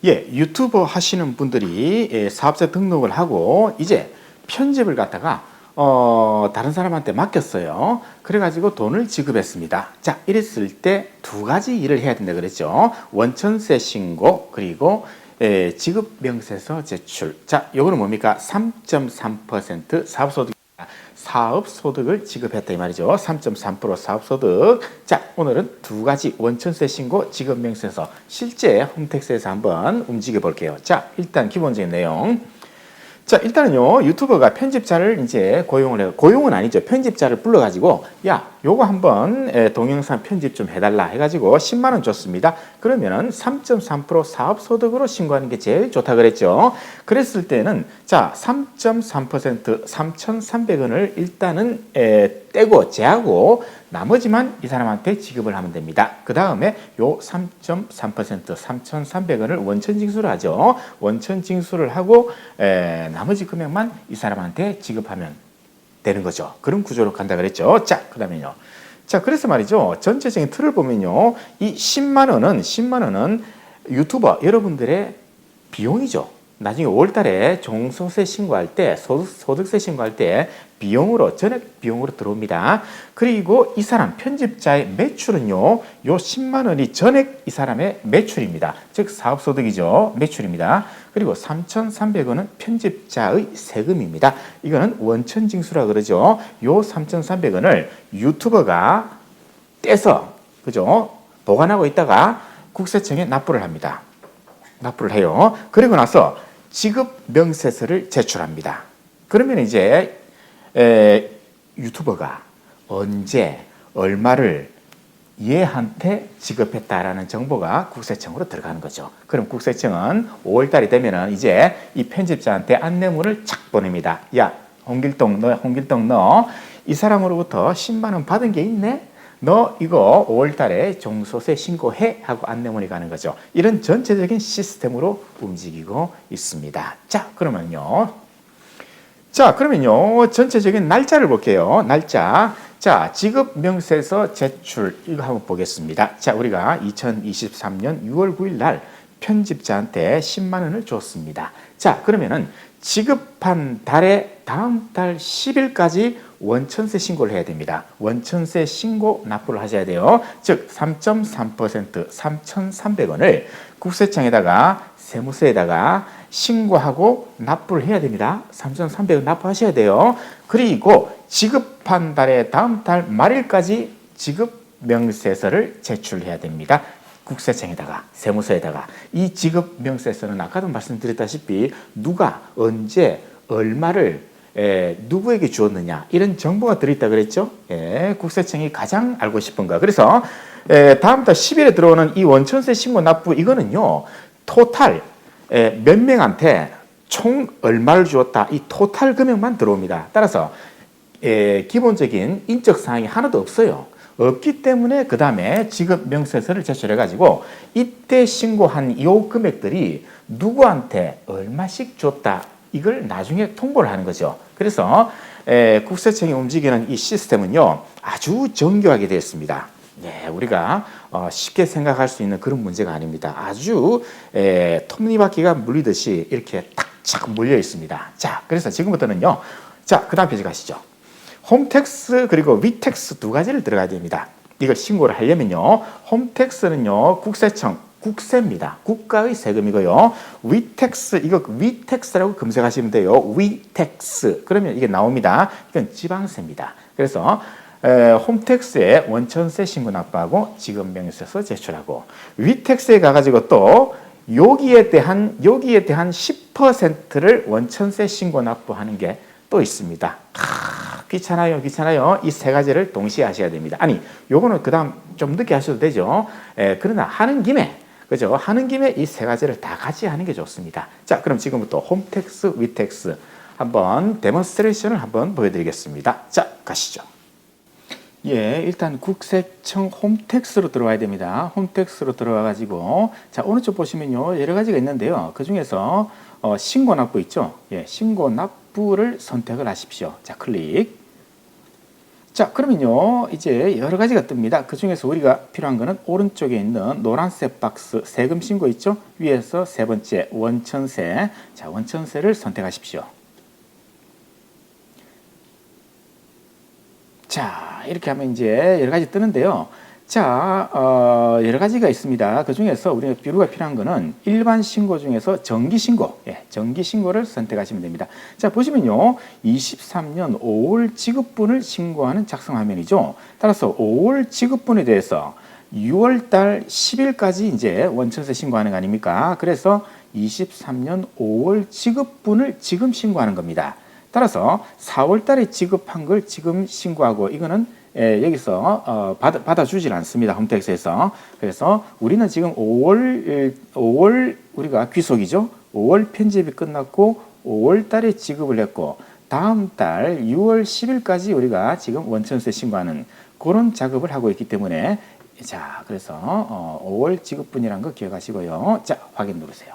예, 유튜버 하시는 분들이 사업자 등록을 하고 이제 편집을 갖다가 다른 사람한테 맡겼어요. 그래가지고 돈을 지급했습니다. 자, 이랬을 때 두 가지 일을 해야 된다 그랬죠. 원천세 신고 그리고 지급 명세서 제출. 자, 요거는 뭡니까? 3.3% 사업소득을 지급했다 이 말이죠. 3.3% 사업소득. 자, 오늘은 두 가지 원천세 신고, 지급명세서 실제 홈택스에서 한번 움직여 볼게요. 자, 일단 기본적인 내용. 자, 일단은요, 유튜버가 편집자를 이제 고용을 해요. 고용은 아니죠. 편집자를 불러가지고, 야, 요거 한번 동영상 편집 좀 해달라 해가지고 10만 원 줬습니다. 그러면은 3.3% 사업소득으로 신고하는 게 제일 좋다 그랬죠. 그랬을 때는, 자, 3.3% 3,300원을 일단은 떼고, 제하고, 나머지만 이 사람한테 지급을 하면 됩니다. 그 다음에 요 3.3% 3,300원을 원천 징수를 하죠. 원천 징수를 하고 나머지 금액만 이 사람한테 지급하면 되는 거죠. 그런 구조로 간다 그랬죠. 자, 그 다음에요. 자, 그래서 말이죠. 전체적인 틀을 보면요. 이 10만 원은 유튜버 여러분들의 비용이죠. 나중에 5월달에 종소세 신고할 때, 소득세 신고할 때 비용으로, 전액 비용으로 들어옵니다. 그리고 이 사람 편집자의 매출은요, 요 10만 원이 전액 이 사람의 매출입니다. 즉 사업소득이죠. 매출입니다. 그리고 3,300원은 편집자의 세금입니다. 이거는 원천징수라 그러죠. 요 3,300원을 유튜버가 떼서, 그죠? 보관하고 있다가 국세청에 납부를 합니다. 납부를 해요. 그리고 나서 지급 명세서를 제출합니다. 그러면 이제 유튜버가 언제 얼마를 얘한테 지급했다라는 정보가 국세청으로 들어가는 거죠. 그럼 국세청은 5월달이 되면은 이제 이 편집자한테 안내문을 착 보냅니다. 야, 홍길동 너 이 사람으로부터 10만 원 받은 게 있네? 너 이거 5월달에 종소세 신고해 하고 안내문이 가는 거죠. 이런 전체적인 시스템으로 움직이고 있습니다. 자, 그러면요. 전체적인 날짜를 볼게요. 날짜. 자, 지급 명세서 제출 이거 한번 보겠습니다. 자, 우리가 2023년 6월 9일 날 편집자한테 10만 원을 줬습니다. 자, 그러면은 지급한 달에 다음 달 10일까지 원천세 신고를 해야 됩니다. 원천세 신고 납부를 하셔야 돼요. 즉 3.3% 3,300원을 국세청에다가 세무서에다가 신고하고 납부를 해야 됩니다. 3,300원 납부하셔야 돼요. 그리고 지급한 달에 다음 달 말일까지 지급 명세서를 제출해야 됩니다. 국세청에다가 세무서에다가 이 지급 명세서는 아까도 말씀드렸다시피 누가 언제 얼마를 누구에게 주었느냐 이런 정보가 들어있다 그랬죠. 국세청이 가장 알고 싶은 거. 그래서 다음 달 10일에 들어오는 이 원천세 신고 납부 이거는요 토탈 몇 명한테 총 얼마를 주었다 이 토탈 금액만 들어옵니다. 따라서 기본적인 인적 사항이 하나도 없어요. 없기 때문에 그 다음에 지급 명세서를 제출해 가지고 이때 신고한 이 금액들이 누구한테 얼마씩 줬다 이걸 나중에 통보를 하는 거죠. 그래서 국세청이 움직이는 이 시스템은요 아주 정교하게 되어 있습니다. 우리가 쉽게 생각할 수 있는 그런 문제가 아닙니다. 아주 톱니바퀴가 물리듯이 이렇게 탁착 물려 있습니다. 자, 그래서 지금부터는요. 자, 그 다음 페이지 가시죠. 홈택스 그리고 위택스 두 가지를 들어가야 됩니다. 이걸 신고를 하려면요. 홈택스는요. 국세입니다. 국가의 세금이고요. 위택스, 이거 위택스라고 검색하시면 돼요. 위택스. 그러면 이게 나옵니다. 이건 지방세입니다. 그래서 홈택스에 원천세 신고 납부하고 지급명세서 제출하고 위택스에 가가지고 또 여기에 대한 10%를 원천세 신고 납부하는 게 또 있습니다. 귀찮아요. 이 세 가지를 동시에 하셔야 됩니다. 아니, 요거는 그 다음 좀 늦게 하셔도 되죠. 그러나 하는 김에, 그죠? 하는 김에 이 세 가지를 다 같이 하는 게 좋습니다. 자, 그럼 지금부터 홈택스, 위택스 한번 데몬스트레이션을 한번 보여드리겠습니다. 자, 가시죠. 일단 국세청 홈택스로 들어와야 됩니다. 홈택스로 들어와가지고, 자, 오른쪽 보시면요, 여러 가지가 있는데요. 그 중에서, 신고 납부 있죠? 신고 납부를 선택을 하십시오. 자, 클릭. 자, 그러면요, 이제 여러 가지가 뜹니다. 그 중에서 우리가 필요한 거는 오른쪽에 있는 노란색 박스 세금 신고 있죠? 위에서 세 번째 원천세. 자, 원천세를 선택하십시오. 자, 이렇게 하면 이제 여러 가지 뜨는데요. 자, 여러 가지가 있습니다. 그 중에서 우리가 필요한 거는 일반 신고 중에서 정기 신고, 정기 신고를 선택하시면 됩니다. 자, 보시면요, 23년 5월 지급분을 신고하는 작성 화면이죠. 따라서 5월 지급분에 대해서 6월 달 10일까지 이제 원천세 신고하는 거 아닙니까? 그래서 23년 5월 지급분을 지금 신고하는 겁니다. 따라서 4월 달에 지급한 걸 지금 신고하고 이거는 여기서 받아주질 않습니다. 홈택스에서. 그래서 우리는 지금 5월 우리가 귀속이죠. 5월 편집이 끝났고 5월 달에 지급을 했고 다음 달 6월 10일까지 우리가 지금 원천세 신고하는 그런 작업을 하고 있기 때문에 자, 그래서 5월 지급분이라는 거 기억하시고요. 자, 확인 누르세요.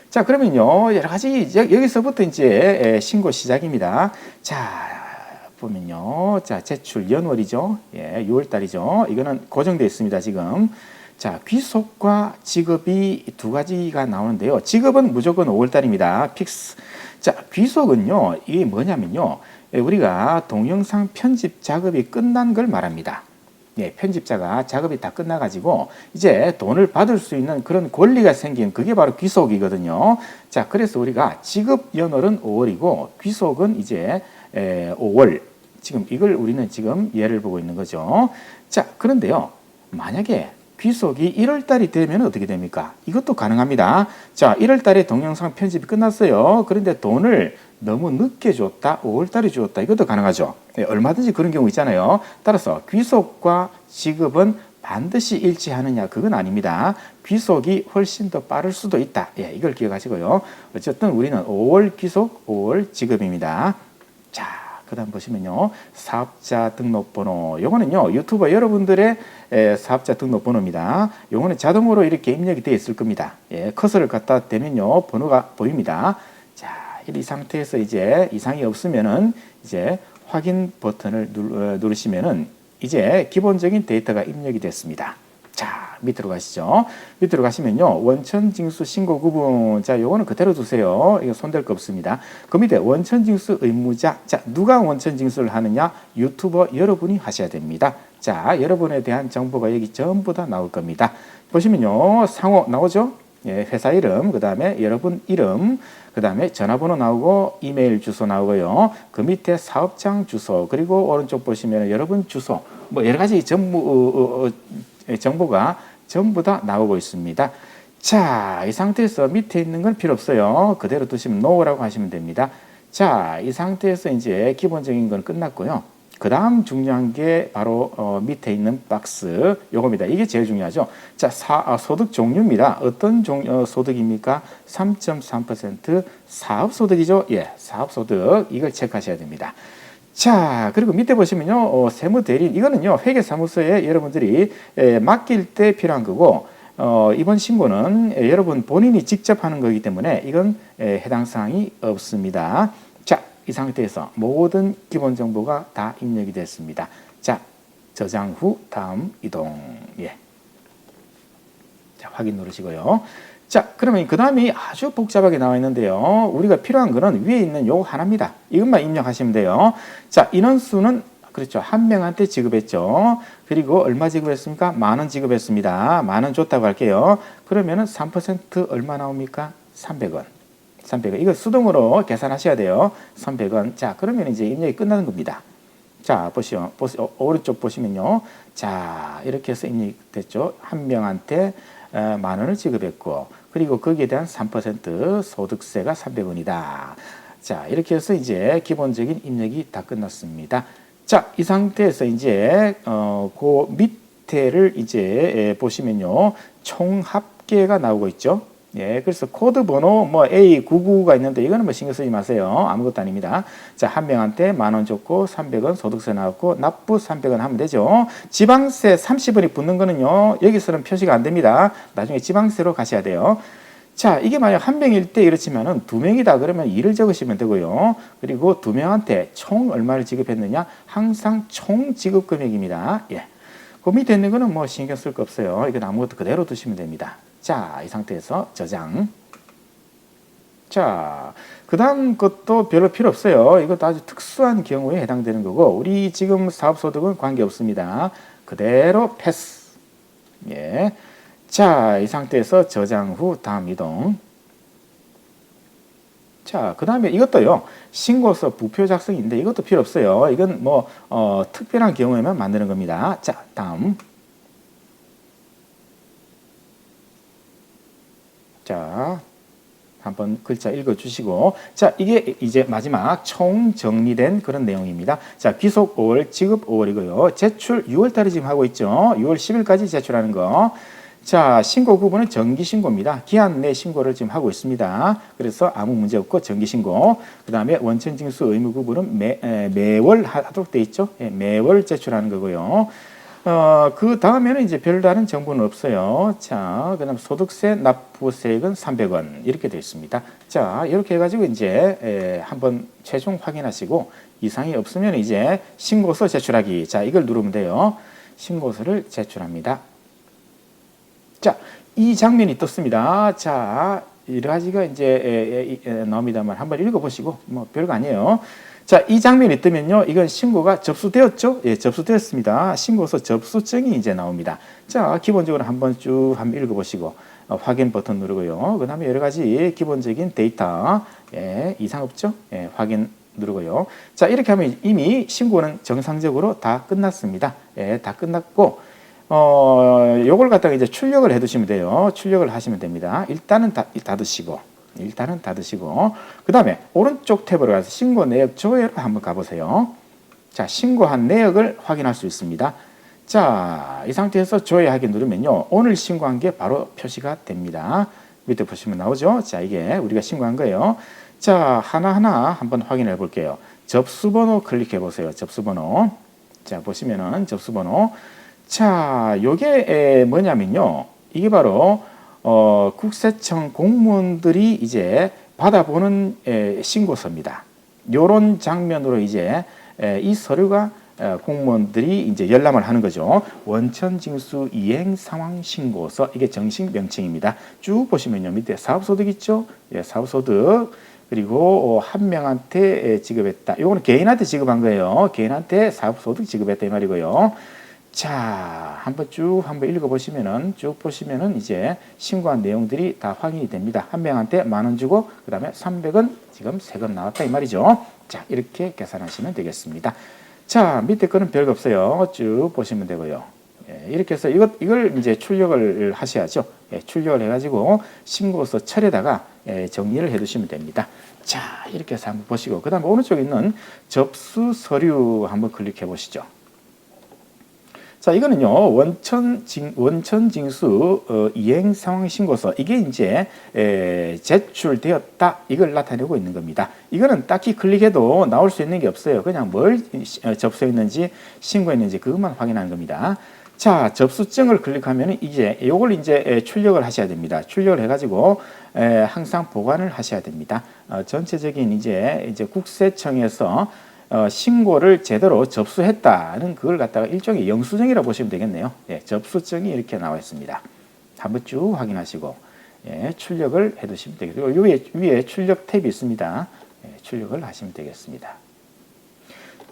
자, 그러면요, 여러 가지, 여기서부터 이제 신고 시작입니다. 자, 보면요. 자, 제출 연월이죠. 6월 달이죠. 이거는 고정되어 있습니다, 지금. 자, 귀속과 지급이 두 가지가 나오는데요. 지급은 무조건 5월 달입니다. 픽스. 자, 귀속은요, 이게 뭐냐면요. 우리가 동영상 편집 작업이 끝난 걸 말합니다. 편집자가 작업이 다 끝나가지고 이제 돈을 받을 수 있는 그런 권리가 생긴 그게 바로 귀속이거든요. 자, 그래서 우리가 지급 연월은 5월이고 귀속은 이제 5월. 지금 이걸 우리는 지금 예를 보고 있는 거죠. 자, 그런데요. 만약에 귀속이 1월 달이 되면 어떻게 됩니까? 이것도 가능합니다. 자, 1월 달에 동영상 편집이 끝났어요. 그런데 돈을 너무 늦게 줬다, 5월 달에 줬다. 이것도 가능하죠. 얼마든지 그런 경우 있잖아요. 따라서 귀속과 지급은 반드시 일치하느냐? 그건 아닙니다. 귀속이 훨씬 더 빠를 수도 있다. 이걸 기억하시고요. 어쨌든 우리는 5월 귀속, 5월 지급입니다. 자, 그 다음 보시면요. 사업자 등록번호. 요거는요, 유튜버 여러분들의 사업자 등록번호입니다. 요거는 자동으로 이렇게 입력이 되어 있을 겁니다. 커서를 갖다 대면요, 번호가 보입니다. 자, 이 상태에서 이제 이상이 없으면은 이제 확인 버튼을 누르시면은 이제 기본적인 데이터가 입력이 됐습니다. 자, 밑으로 가시죠. 밑으로 가시면요. 원천징수 신고 구분. 자, 요거는 그대로 두세요. 이거 손댈 거 없습니다. 그 밑에 원천징수 의무자. 자, 누가 원천징수를 하느냐? 유튜버 여러분이 하셔야 됩니다. 자, 여러분에 대한 정보가 여기 전부 다 나올 겁니다. 보시면요. 상호 나오죠? 회사 이름, 그 다음에 여러분 이름, 그 다음에 전화번호 나오고 이메일 주소 나오고요. 그 밑에 사업장 주소, 그리고 오른쪽 보시면 여러분 주소, 뭐 여러 가지 정보가 전부 다 나오고 있습니다. 자, 이 상태에서 밑에 있는 건 필요 없어요. 그대로 두시면 NO라고 하시면 됩니다. 자, 이 상태에서 이제 기본적인 건 끝났고요. 그 다음 중요한 게 바로 밑에 있는 박스 요겁니다. 이게 제일 중요하죠. 자, 소득 종류입니다. 어떤 소득입니까? 3.3% 사업소득이죠. 사업소득 이걸 체크하셔야 됩니다. 자, 그리고 밑에 보시면요, 세무대리인 이거는요, 회계사무소에 여러분들이 맡길 때 필요한 거고 이번 신고는 여러분 본인이 직접 하는 거기 때문에 이건 해당 사항이 없습니다. 자, 이 상태에서 모든 기본 정보가 다 입력이 됐습니다. 자, 저장 후 다음 이동. 자, 확인 누르시고요. 자, 그러면 그 다음이 아주 복잡하게 나와 있는데요. 우리가 필요한 거는 위에 있는 요 하나입니다. 이것만 입력하시면 돼요. 자, 인원수는 그렇죠. 한 명한테 지급했죠. 그리고 얼마 지급했습니까? 10,000원 지급했습니다. 10,000원 줬다고 할게요. 그러면은 3% 얼마 나옵니까? 300원. 300원. 이거 수동으로 계산하셔야 돼요. 300원. 자, 그러면 이제 입력이 끝나는 겁니다. 자, 보시오. 오른쪽 보시면요. 자, 이렇게 해서 입력이 됐죠. 한 명한테 10,000원을 지급했고, 그리고 거기에 대한 3% 소득세가 300원이다. 자, 이렇게 해서 이제 기본적인 입력이 다 끝났습니다. 자, 이 상태에서 이제 그 밑에를 이제 보시면요, 총 합계가 나오고 있죠. 그래서 코드 번호 뭐 A99가 있는데 이거는 뭐 신경 쓰지 마세요. 아무것도 아닙니다. 자, 한 명한테 10,000원 줬고 300원 소득세 나왔고 납부 300원 하면 되죠. 지방세 30원이 붙는 거는요, 여기서는 표시가 안 됩니다. 나중에 지방세로 가셔야 돼요. 자, 이게 만약 한 명일 때 이렇지만은 두 명이다 그러면 2를 적으시면 되고요. 그리고 두 명한테 총 얼마를 지급했느냐? 항상 총 지급 금액입니다. 예. 그 밑에 있는 거는 뭐 신경 쓸 거 없어요. 이건 아무것도 그대로 두시면 됩니다. 자, 이 상태에서 저장. 자, 그 다음 것도 별로 필요 없어요. 이것도 아주 특수한 경우에 해당되는 거고, 우리 지금 사업소득은 관계없습니다. 그대로 패스. 예. 자, 이 상태에서 저장 후 다음 이동. 자, 그 다음에 이것도요, 신고서 부표 작성인데 이것도 필요 없어요. 이건 뭐, 특별한 경우에만 만드는 겁니다. 자, 다음. 자, 한번 글자 읽어주시고. 자, 이게 이제 마지막 총 정리된 그런 내용입니다. 자, 귀속 5월, 지급 5월이고요. 제출 6월달에 지금 하고 있죠. 6월 10일까지 제출하는 거. 자, 신고 구분은 정기신고입니다. 기한 내 신고를 지금 하고 있습니다. 그래서 아무 문제 없고 정기신고. 그 다음에 원천징수 의무 구분은 매월 하도록 돼 있죠. 예, 매월 제출하는 거고요. 그 다음에는 이제 별다른 정보는 없어요. 자, 그 다음 소득세 납부세액은 300원 이렇게 되어 있습니다. 자, 이렇게 해가지고 이제 한번 최종 확인하시고 이상이 없으면 이제 신고서 제출하기. 자, 이걸 누르면 돼요. 신고서를 제출합니다. 자, 이 장면이 떴습니다. 자, 여러 가지가 이제 나옵니다만 한번 읽어보시고 뭐 별거 아니에요. 자, 이 장면이 뜨면요, 이건 신고가 접수되었죠? 예, 접수되었습니다. 신고서 접수증이 이제 나옵니다. 자, 기본적으로 한번 읽어보시고 확인 버튼 누르고요. 그 다음에 여러 가지 기본적인 데이터, 예, 이상 없죠? 예, 확인 누르고요. 자, 이렇게 하면 이미 신고는 정상적으로 다 끝났습니다. 예, 다 끝났고, 요걸 갖다가 이제 출력을 해 두시면 돼요. 출력을 하시면 됩니다. 일단은 닫으시고, 그 다음에 오른쪽 탭으로 가서 신고 내역 조회로 한번 가보세요. 자, 신고한 내역을 확인할 수 있습니다. 자, 이 상태에서 조회하기 누르면요, 오늘 신고한 게 바로 표시가 됩니다. 밑에 보시면 나오죠. 자, 이게 우리가 신고한 거예요. 자, 하나하나 한번 확인해 볼게요. 접수번호 클릭해 보세요. 접수번호. 자, 보시면은 접수번호. 자, 요게 뭐냐면요, 이게 바로 국세청 공무원들이 이제 받아보는 신고서입니다. 요런 장면으로 이제 이 서류가 공무원들이 이제 열람을 하는 거죠. 원천징수 이행 상황 신고서, 이게 정식 명칭입니다. 쭉 보시면요, 밑에 사업소득 있죠? 예, 사업소득. 그리고 한 명한테 지급했다. 요거는 개인한테 지급한 거예요. 개인한테 사업소득 지급했다 이 말이고요. 자, 한번 읽어보시면은, 쭉 보시면은 이제 신고한 내용들이 다 확인이 됩니다. 한 명한테 10,000원 주고, 그 다음에 300원 지금 세금 나왔다 이 말이죠. 자, 이렇게 계산하시면 되겠습니다. 자, 밑에 거는 별거 없어요. 쭉 보시면 되고요. 예, 이렇게 해서 이걸 이제 출력을 하셔야죠. 예, 출력을 해가지고 신고서 철에다가 정리를 해 두시면 됩니다. 자, 이렇게 해서 한번 보시고, 그 다음에 오른쪽에 있는 접수 서류 한번 클릭해 보시죠. 자, 이거는요, 원천징수 이행 상황 신고서, 이게 이제 제출되었다, 이걸 나타내고 있는 겁니다. 이거는 딱히 클릭해도 나올 수 있는 게 없어요. 그냥 뭘 접수했는지 신고했는지 그것만 확인하는 겁니다. 자, 접수증을 클릭하면 이제 요걸 이제 출력을 하셔야 됩니다. 출력을 해가지고 항상 보관을 하셔야 됩니다. 전체적인 이제 국세청에서 신고를 제대로 접수했다는 그걸 갖다가 일종의 영수증이라고 보시면 되겠네요. 예, 접수증이 이렇게 나와 있습니다. 한번 쭉 확인하시고, 예, 출력을 해 두시면 되겠고요. 위에 출력 탭이 있습니다. 예, 출력을 하시면 되겠습니다.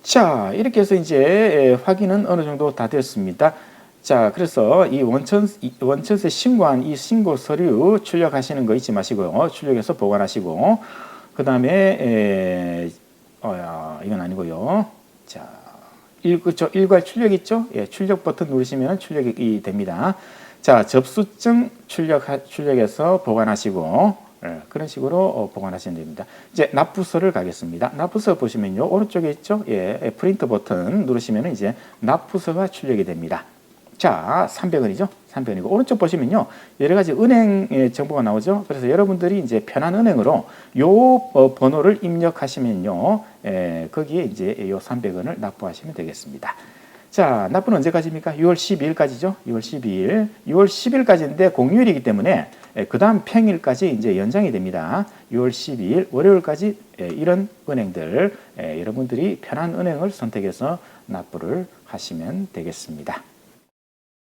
자, 이렇게 해서 이제 확인은 어느 정도 다 되었습니다. 자, 그래서 이 원천세 신고한 이 신고 서류 출력하시는 거 잊지 마시고요. 출력해서 보관하시고, 그 다음에 이건 아니고요. 자, 일괄 출력 있죠? 예, 출력 버튼 누르시면 출력이 됩니다. 자, 접수증 출력해서 보관하시고, 예, 그런 식으로 보관하시면 됩니다. 이제 납부서를 가겠습니다. 납부서 보시면요, 오른쪽에 있죠? 예, 프린트 버튼 누르시면 이제 납부서가 출력이 됩니다. 자, 300원이죠? 300원이고, 오른쪽 보시면요, 여러 가지 은행 정보가 나오죠? 그래서 여러분들이 이제 편한 은행으로 요 번호를 입력하시면요, 거기에 이제 요 300원을 납부하시면 되겠습니다. 자, 납부는 언제까지입니까? 6월 12일까지죠. 6월 12일. 6월 10일까지인데 공휴일이기 때문에 그 다음 평일까지 이제 연장이 됩니다. 6월 12일 월요일까지 이런 은행들 여러분들이 편한 은행을 선택해서 납부를 하시면 되겠습니다.